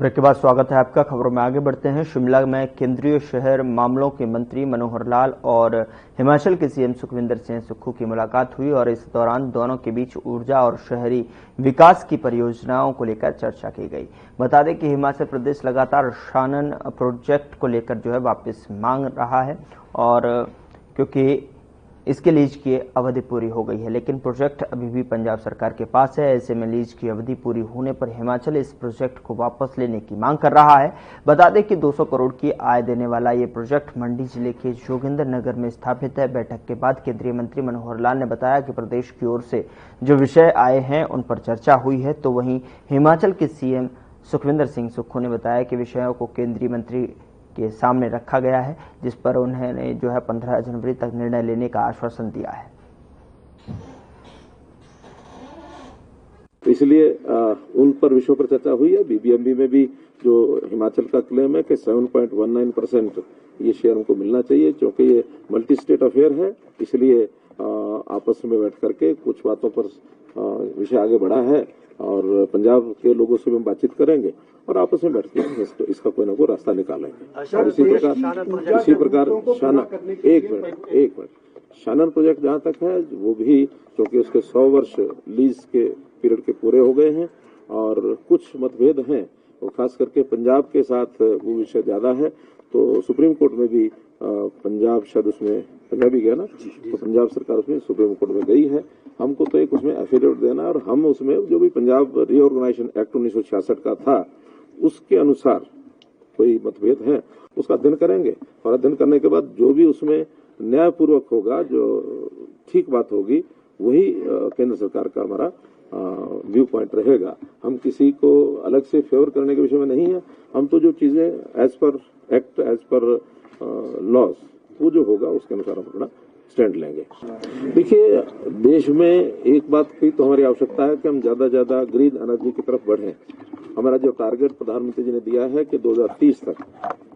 Break के बाद स्वागत है आपका। खबरों में आगे बढ़ते हैं। शिमला में केंद्रीय शहर मामलों के मंत्री मनोहर लाल और हिमाचल के सीएम सुखविंदर सिंह सुक्खू की मुलाकात हुई और इस दौरान दोनों के बीच ऊर्जा और शहरी विकास की परियोजनाओं को लेकर चर्चा की गई। बता दें कि हिमाचल प्रदेश लगातार शानन प्रोजेक्ट को लेकर वापस मांग रहा है और क्योंकि इसके लीज की अवधि पूरी हो गई है, लेकिन प्रोजेक्ट अभी भी पंजाब सरकार के पास है। ऐसे में लीज की अवधि पूरी होने पर हिमाचल इस प्रोजेक्ट को वापस लेने की मांग कर रहा है। बता दें कि 200 करोड़ की आय देने वाला ये प्रोजेक्ट मंडी जिले के जोगिंद्रनगर में स्थापित है। बैठक के बाद केंद्रीय मंत्री मनोहर लाल ने बताया कि प्रदेश की ओर से जो विषय आए हैं उन पर चर्चा हुई है, तो वहीं हिमाचल के सीएम सुखविंदर सिंह सुक्खू ने बताया कि विषयों को केंद्रीय मंत्री के सामने रखा गया है, जिस पर उन्होंने 15 जनवरी तक निर्णय लेने का आश्वासन दिया है। इसलिए उन पर विषयों पर चर्चा हुई है। बीबीएमबी में भी जो हिमाचल का क्लेम है कि 7.19% ये शेयर हमको मिलना चाहिए, क्योंकि ये मल्टी स्टेट अफेयर है। इसलिए आपस में बैठ करके कुछ बातों पर विषय आगे बढ़ा है और पंजाब के लोगों से भी हम बातचीत करेंगे और आपस में बैठ के इसका कोई ना कोई रास्ता निकालेंगे। और इसी प्रकार शानन प्रोजेक्ट जहां तक है वो भी, क्योंकि उसके 100 वर्ष लीज के पीरियड के पूरे हो गए हैं और कुछ मतभेद हैं, और खास करके पंजाब के साथ वो विषय ज्यादा है। तो सुप्रीम कोर्ट में भी पंजाब शायद उसमें पंजाबी गया ना, तो पंजाब सरकार उसमें सुप्रीम कोर्ट में गई है। हमको तो एक उसमें एफिडेविट देना और हम उसमें जो भी पंजाब रीऑर्गेनाइजेशन एक्ट 1966 का था उसके अनुसार कोई मतभेद है उसका अध्ययन करेंगे और अध्ययन करने के बाद जो भी उसमें न्यायपूर्वक होगा, जो ठीक बात होगी, वही केंद्र सरकार का हमारा व्यू पॉइंट रहेगा। हम किसी को अलग से फेवर करने के विषय में नहीं है। हम तो जो चीजें as per act, as per laws, वो जो होगा उसके अनुसार हम अपना स्टैंड लेंगे। देखिए, देश में एक बात की तो हमारी आवश्यकता है कि हम ज्यादा से ज्यादा ग्रीन एनर्जी की तरफ बढ़ें। हमारा जो टारगेट प्रधानमंत्री जी ने दिया है कि 2030 तक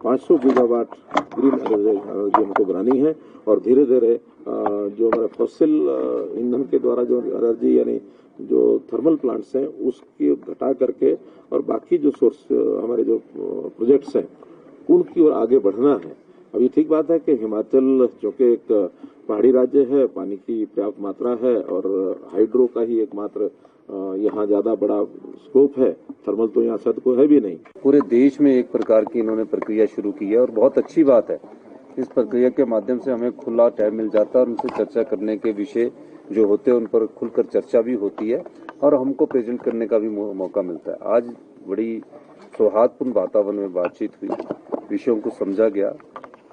500 गीगावाट ग्रीन एनर्जी हमको बनानी है और धीरे धीरे जो हमारे फॉसिल ईंधन के द्वारा जो एनर्जी यानी जो थर्मल प्लांट्स हैं उसकी घटा करके और बाकी जो सोर्स हमारे जो प्रोजेक्ट्स हैं उनकी ओर आगे बढ़ना है। अभी ठीक बात है कि हिमाचल जो कि एक पहाड़ी राज्य है, पानी की पर्याप्त मात्रा है और हाइड्रो का ही एकमात्र यहाँ ज्यादा बड़ा स्कोप है। थर्मल तो यहाँ शायद कोई है भी नहीं। पूरे देश में एक प्रकार की इन्होंने प्रक्रिया शुरू की है और बहुत अच्छी बात है। इस प्रक्रिया के माध्यम से हमें खुला टाइम मिल जाता है और उनसे चर्चा करने के विषय जो होते हैं उन पर खुलकर चर्चा भी होती है और हमको प्रेजेंट करने का भी मौका मिलता है। आज बड़ी सौहार्दपूर्ण वातावरण में बातचीत हुई, विषयों को समझा गया।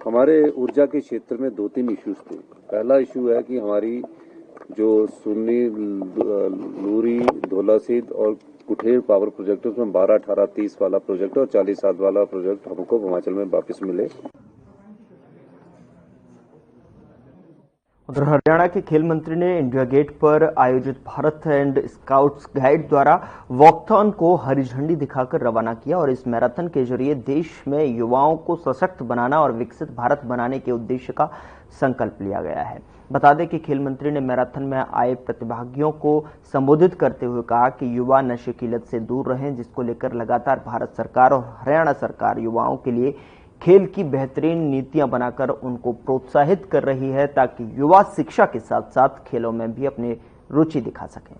हमारे ऊर्जा के क्षेत्र में 2-3 इश्यूज थे। पहला इशू है कि हमारी जो सुन्नी, लूरी, धौलासीद और कुठेड़ पावर प्रोजेक्ट, उसमें 12, 18, 30 वाला प्रोजेक्ट और 40-7 वाला प्रोजेक्ट हमको हिमाचल में वापस मिले। उधर हरियाणा के खेल मंत्री ने इंडिया गेट पर आयोजित भारत एंड स्काउट्स गाइड द्वारा वॉकथॉन को हरी झंडी दिखाकर रवाना किया और इस मैराथन के जरिए देश में युवाओं को सशक्त बनाना और विकसित भारत बनाने के उद्देश्य का संकल्प लिया गया है। बता दें कि खेल मंत्री ने मैराथन में आए प्रतिभागियों को संबोधित करते हुए कहा कि युवा नशे की लत से दूर रहें, जिसको लेकर लगातार भारत सरकार और हरियाणा सरकार युवाओं के लिए खेल की बेहतरीन नीतियां बनाकर उनको प्रोत्साहित कर रही है, ताकि युवा शिक्षा के साथ साथ खेलों में भी अपनी रुचि दिखा सकें।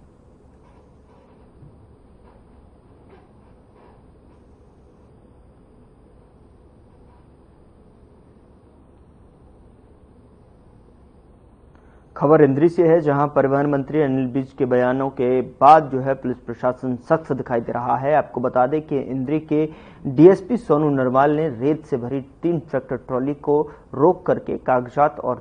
खबर इंद्री से है, जहां परिवहन मंत्री अनिल विज के बयानों के बाद पुलिस प्रशासन सख्त दिखाई दे रहा है। आपको बता दें कि इंद्री के डीएसपी सोनू नरवाल ने रेत से भरी 3 ट्रैक्टर ट्रॉली को रोक करके कागजात और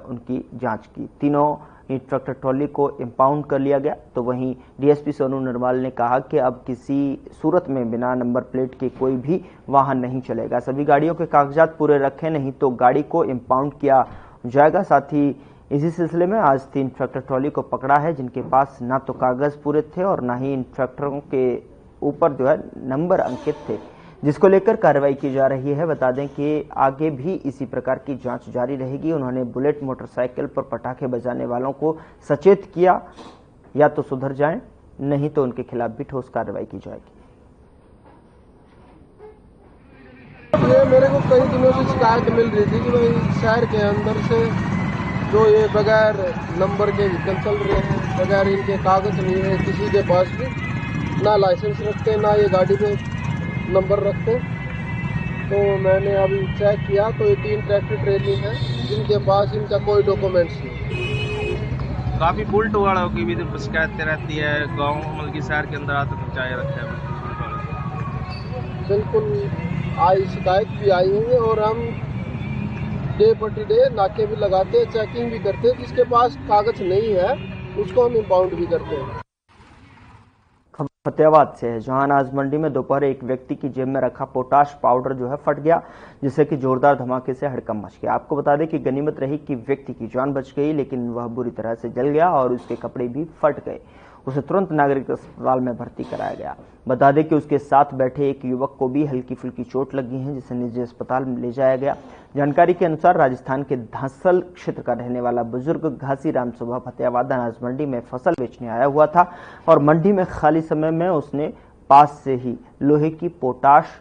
उनकी जांच की। तीनों ही ट्रैक्टर ट्रॉली को इंपाउंड कर लिया गया। तो वहीं डीएसपी सोनू नरवाल ने कहा कि अब किसी सूरत में बिना नंबर प्लेट के कोई भी वाहन नहीं चलेगा। सभी गाड़ियों के कागजात पूरे रखें, नहीं तो गाड़ी को इंपाउंड किया जाएगा। साथ ही इसी सिलसिले में आज 3 ट्रैक्टर ट्रॉली को पकड़ा है, जिनके पास ना तो कागज पूरे थे और ना ही इन ट्रैक्टरों के ऊपर नंबर अंकित थे, जिसको लेकर कार्रवाई की जा रही है। बता दें कि आगे भी इसी प्रकार की जांच जारी रहेगी। उन्होंने बुलेट मोटरसाइकिल पर पटाखे बजाने वालों को सचेत किया, या तो सुधर जाएं, नहीं तो उनके खिलाफ भी ठोस कार्रवाई की जाएगी। मेरे को कई दिनों से शिकायत मिल रही थी कि भाई शहर के अंदर से जो ये बगैर नंबर के व्हीकल चल रहे हैं, बगैर इनके कागज नहीं है किसी के पास भी, ना लाइसेंस रखते ना ये गाड़ी पे नंबर रखते। तो मैंने अभी चेक किया तो ये 3 ट्रैक्टर ट्रेली हैं जिनके पास इनका कोई डॉक्यूमेंट्स नहीं। काफी बुलट वालों की भी शिकायतें रहती है, गाँव मतलब की शहर के अंदर आतंक मचाए रखते हैं। बिल्कुल आई शिकायत भी आई हुई है और हम डे प्रति डे नाके भी लगाते हैं, चेकिंग भी करते हैं। जिसके पास कागज नहीं है उसको हम इंपाउंड भी करते हैं। फतेहाबाद से है, जहां अनाज मंडी में दोपहर एक व्यक्ति की जेब में रखा पोटाश पाउडर जो है फट गया, जिससे कि जोरदार धमाके से हड़कंप मच गया। आपको बता दें कि गनीमत रही कि व्यक्ति की जान बच गई, लेकिन वह बुरी तरह से जल गया और उसके कपड़े भी फट गए। उसे तुरंत नागरिक अस्पताल में भर्ती कराया गया। बता दें कि उसके साथ बैठे एक युवक को भी हल्की फुल्की चोट लगी है, जिसे निजी अस्पताल में ले जाया गया। जानकारी के अनुसार राजस्थान के धांसल क्षेत्र का रहने वाला बुजुर्ग घासीराम सुबह फतेहाबाद अनाज मंडी में फसल बेचने आया हुआ था और मंडी में खाली समय में उसने पास से ही लोहे की पोटाश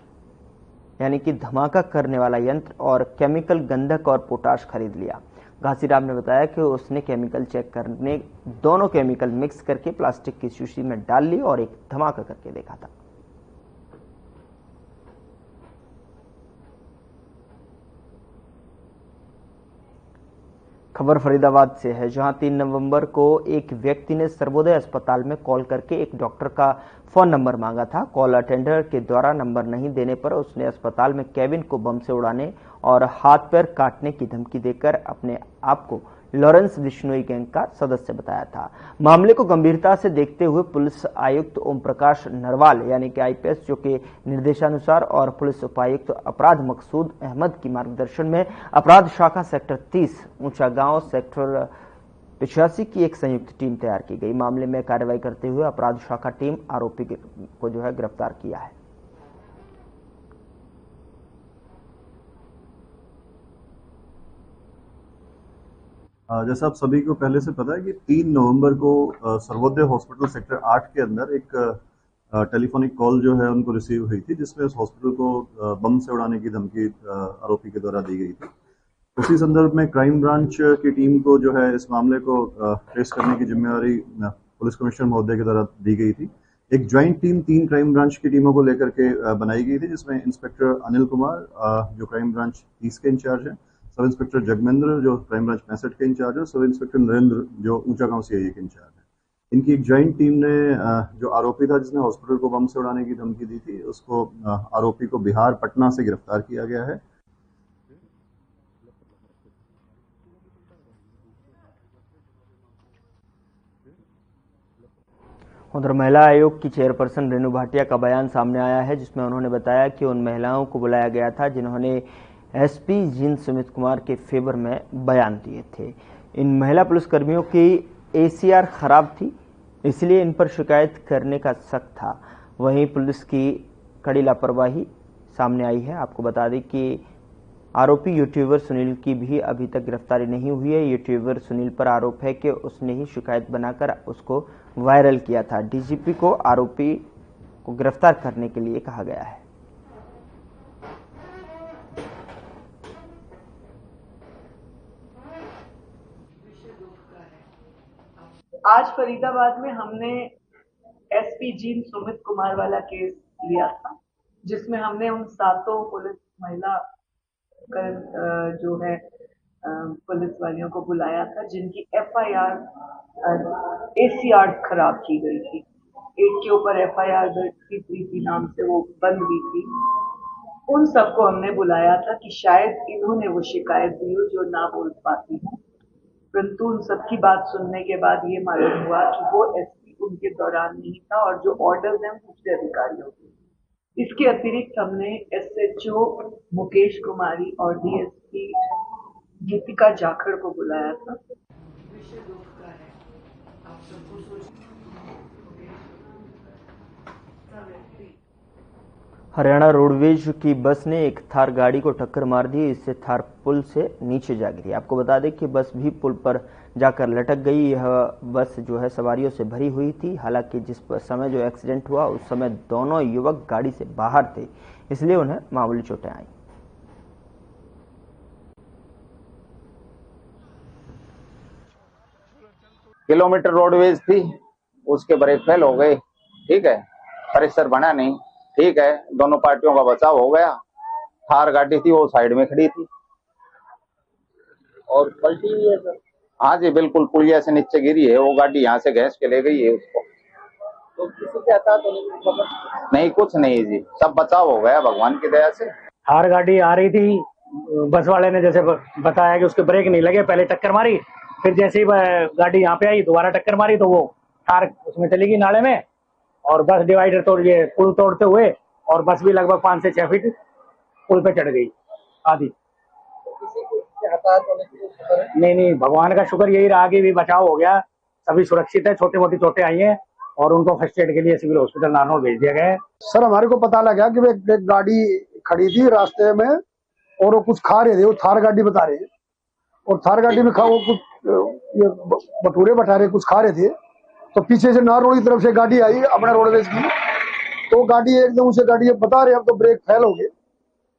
यानी कि धमाका करने वाला यंत्र और केमिकल गंधक और पोटाश खरीद लिया। घासीराम ने बताया कि उसने केमिकल चेक करने दोनों केमिकल मिक्स करके प्लास्टिक की शीशी में डाल ली और एक धमाका करके देखा था। खबर फरीदाबाद से है, जहां 3 नवंबर को एक व्यक्ति ने सर्वोदय अस्पताल में कॉल करके एक डॉक्टर का फोन नंबर मांगा था। कॉल अटेंडर के द्वारा नंबर नहीं देने पर उसने अस्पताल में केबिन को बम से उड़ाने और हाथ पैर काटने की धमकी देकर अपने आप को लॉरेंस बिश्नोई गैंग का सदस्य बताया था। मामले को गंभीरता से देखते हुए पुलिस आयुक्त ओम प्रकाश नरवाल यानी कि आईपीएस जो के निर्देशानुसार और पुलिस उपायुक्त अपराध मकसूद अहमद की मार्गदर्शन में अपराध शाखा सेक्टर 30 ऊंचा गांव सेक्टर 85 की एक संयुक्त टीम तैयार की गई। मामले में कार्रवाई करते हुए अपराध शाखा टीम आरोपी को जो है गिरफ्तार किया है। जैसा आप सभी को पहले से पता है कि 3 नवंबर को सर्वोदय हॉस्पिटल सेक्टर 8 के अंदर एक टेलीफोनिक कॉल जो है उनको रिसीव हुई थी, जिसमें उस हॉस्पिटल को बम से उड़ाने की धमकी आरोपी के द्वारा दी गई थी। उसी संदर्भ में क्राइम ब्रांच की टीम को जो है इस मामले को ट्रेस करने की जिम्मेवारी पुलिस कमिश्नर महोदय के द्वारा दी गई थी। एक ज्वाइंट टीम 3 क्राइम ब्रांच की टीमों को लेकर के बनाई गई थी, जिसमें इंस्पेक्टर अनिल कुमार जो क्राइम ब्रांच 30 के इंचार्ज है, सब इंस्पेक्टर जगमेंद्र जो क्राइम ब्रांच 65 के इंचार्ज है, सब इंस्पेक्टर नरेंद्र जो ऊंचा गांव सीआईए के इंचार्ज है। इनकी एक ज्वाइंट टीम ने जो आरोपी था जिसने हॉस्पिटल को बम से उड़ाने की धमकी दी थी, उसको आरोपी को बिहार पटना से गिरफ्तार किया गया है। उधर महिला आयोग की चेयरपर्सन रेणु भाटिया का बयान सामने आया है, जिसमें उन्होंने बताया कि उन महिलाओं को बुलाया गया था जिन्होंने एसपी जिन सुमित कुमार के फेवर में बयान दिए थे। इन महिला पुलिसकर्मियों की एसीआर खराब थी, इसलिए इन पर शिकायत करने का शक था। वहीं पुलिस की कड़ी लापरवाही सामने आई है। आपको बता दें कि आरोपी यूट्यूबर सुनील की भी अभी तक गिरफ्तारी नहीं हुई है। यूट्यूबर सुनील पर आरोप है कि उसने ही शिकायत बनाकर उसको वायरल किया था। डीजीपी को आरोपी को गिरफ्तार करने के लिए कहा गया है। आज फरीदाबाद में हमने एसपी जीन सुमित कुमार वाला केस लिया था, जिसमें हमने उन 7 पुलिस महिला जो है पुलिस वालियों को बुलाया था, जिनकी एफआईआर एसीआर खराब की गई थी। एक के ऊपर एफआईआर दर्ज की प्रीति नाम से वो बंद हुई थी। उन सबको हमने बुलाया था कि शायद इन्होंने वो शिकायत दी हो जो ना बोल पाती है, परंतु उन सबकी बात सुनने के बाद ये मालूम हुआ कि वो एसपी उनके दौरान नहीं था और जो ऑर्डर्स हैं दूसरे अधिकारियों के। इसके अतिरिक्त हमने एसएचओ मुकेश कुमारी और डीएसपी गीतिका जाखड़ को बुलाया था। हरियाणा रोडवेज की बस ने एक थार गाड़ी को टक्कर मार दी, इससे थार पुल से नीचे जा गिरी। आपको बता दें कि बस भी पुल पर जाकर लटक गई। यह बस जो है सवारियों से भरी हुई थी। हालांकि जिस समय जो एक्सीडेंट हुआ उस समय दोनों युवक गाड़ी से बाहर थे, इसलिए उन्हें मामूली चोटें आई। किलोमीटर रोडवेज थी, उसके ब्रेक फेल हो गए। ठीक है, परिसर बना नहीं। ठीक है, दोनों पार्टियों का बचाव हो गया। थार गाड़ी थी वो साइड में खड़ी थी और पलटी हुई है सर? हाँ जी बिल्कुल, पुलिया से नीचे गिरी है वो गाड़ी, यहाँ से घिस के ले गई है उसको। तो किसी के हताहत होने की खबर? नहीं, कुछ नहीं जी, सब बचाव हो गया भगवान की दया से। थार गाड़ी आ रही थी, बस वाले ने जैसे बताया कि उसके ब्रेक नहीं लगे, पहले टक्कर मारी, फिर जैसे ही गाड़ी यहाँ पे आई दोबारा टक्कर मारी तो वो थार उसमें चली गई नाले में, और बस डिवाइडर तोड़ ये पुल तोड़ते हुए, और बस भी लगभग 5 से 6 फीट पुल पे चढ़ गई आधी। किसी के हताहत होने की खबर है? नहीं, भगवान का शुक्र यही रहा कि भी बचाव हो गया, सभी सुरक्षित है। छोटी मोटी चोटें आई हैं और उनको फर्स्ट एड के लिए सिविल हॉस्पिटल नारनौल भेज दिया गया है। सर हमारे को पता लगा कि एक गाड़ी खड़ी थी रास्ते में और वो कुछ खा रहे थे, वो थार गाड़ी बता रहे, और थार गाड़ी में वो कुछ ये भटूरे भटारे कुछ खा रहे थे, तो पीछे से नारनौल की तरफ से गाड़ी आई अपना रोडवेज की, तो गाड़ी एकदम उसे गाड़ी बता रहे अब तो ब्रेक फेल हो गए,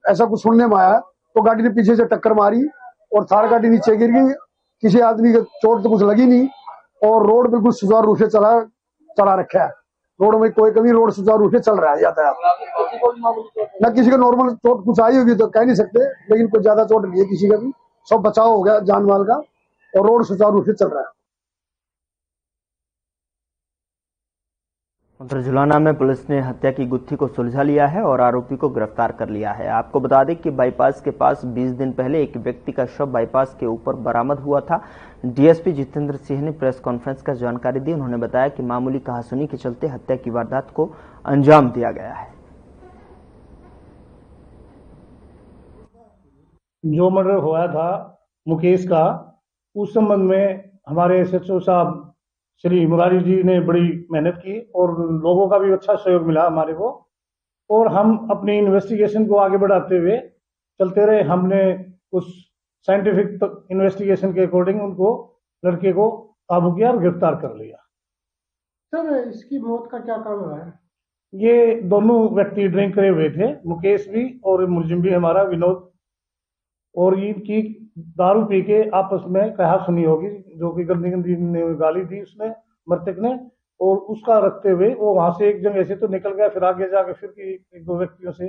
ऐसा कुछ सुनने में आया। तो गाड़ी ने पीछे से टक्कर मारी और थार गाड़ी नीचे गिर गई। किसी आदमी को चोट तो कुछ लगी नहीं और रोड बिल्कुल सुचारू रूप से चला रखा है। रोड में कोई कभी रोड सुचारू रूप से चल रहा है यातायात। न किसी को नॉर्मल चोट कुछ आई होगी तो कह नहीं सकते, लेकिन कोई ज्यादा चोट नहीं है किसी का भी, सब बचाव हो गया जान माल का और रोड सुचारू रूप से चल रहा है। उधर झुलाना में पुलिस ने हत्या की गुत्थी को सुलझा लिया है और आरोपी को गिरफ्तार कर लिया है। आपको बता दें कि बाईपास के पास 20 दिन पहले एक व्यक्ति का शव बाईपास के ऊपर बरामद हुआ था। डीएसपी जितेंद्र सिंह ने प्रेस कॉन्फ्रेंस कर जानकारी दी। उन्होंने बताया कि मामूली कहासुनी के चलते हत्या की वारदात को अंजाम दिया गया है। जो मर्डर हुआ था मुकेश का, उस संबंध में हमारे एसएचओ साहब श्री मुरारी जी ने बड़ी मेहनत की और लोगों का भी अच्छा सहयोग मिला हमारे को, और हम अपनी इन्वेस्टिगेशन को आगे बढ़ाते हुए चलते रहे। हमने उस साइंटिफिक इन्वेस्टिगेशन के अकॉर्डिंग उनको लड़के को काबू किया और गिरफ्तार कर लिया। सर इसकी मौत का क्या कारण है? ये दोनों व्यक्ति ड्रिंक करे हुए थे, मुकेश भी और मुलजिम भी हमारा विनोद, और इनकी दारू पी के आपस में कहा सुनी होगी, जो कि गंदी गंदी गाली दी उसने मृतक ने, और उसका रखते हुए वो वहां से एक जगह से तो निकल गया, फिर आगे जाके फिर एक दो व्यक्तियों से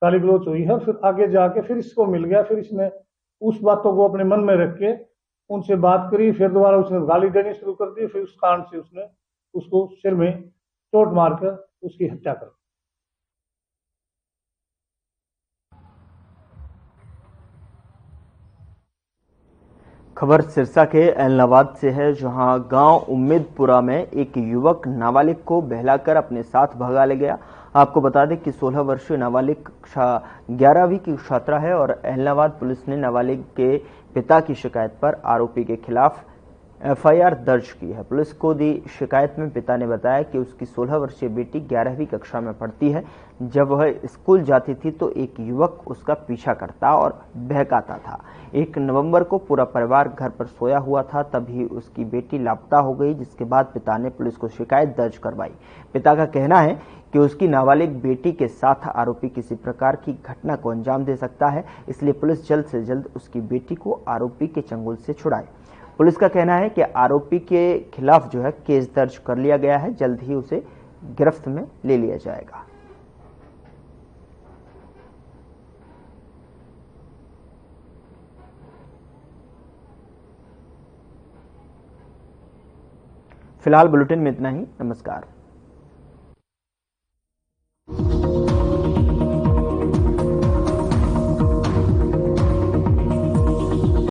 गाली गलौच हुई है, फिर आगे जाके फिर इसको मिल गया, फिर इसने उस बातों को अपने मन में रख के उनसे बात करी, फिर दोबारा उसने गाली देनी शुरू कर दी, फिर उस कारण से उसने उसको सिर में चोट मारकर उसकी हत्या कर दी। खबर सिरसा के एलनाबाद से है, जहां गांव उम्मीदपुरा में एक युवक नाबालिग को बहलाकर अपने साथ भगा ले गया। आपको बता दें कि 16 वर्षीय नाबालिग कक्षा 11वीं की छात्रा है और एलनाबाद पुलिस ने नाबालिग के पिता की शिकायत पर आरोपी के खिलाफ एफआईआर दर्ज की है। पुलिस को दी शिकायत में पिता ने बताया कि उसकी 16 वर्षीय बेटी 11वीं कक्षा में पढ़ती है। जब वह स्कूल जाती थी तो एक युवक उसका पीछा करता और बहकाता था। 1 नवंबर को पूरा परिवार घर पर सोया हुआ था, तभी उसकी बेटी लापता हो गई, जिसके बाद पिता ने पुलिस को शिकायत दर्ज करवाई। पिता का कहना है कि उसकी नाबालिग बेटी के साथ आरोपी किसी प्रकार की घटना को अंजाम दे सकता है, इसलिए पुलिस जल्द से जल्द उसकी बेटी को आरोपी के चंगुल से छुड़ाए। पुलिस का कहना है कि आरोपी के खिलाफ जो है केस दर्ज कर लिया गया है, जल्द ही उसे गिरफ्त में ले लिया जाएगा। फिलहाल बुलेटिन में इतना ही। नमस्कार।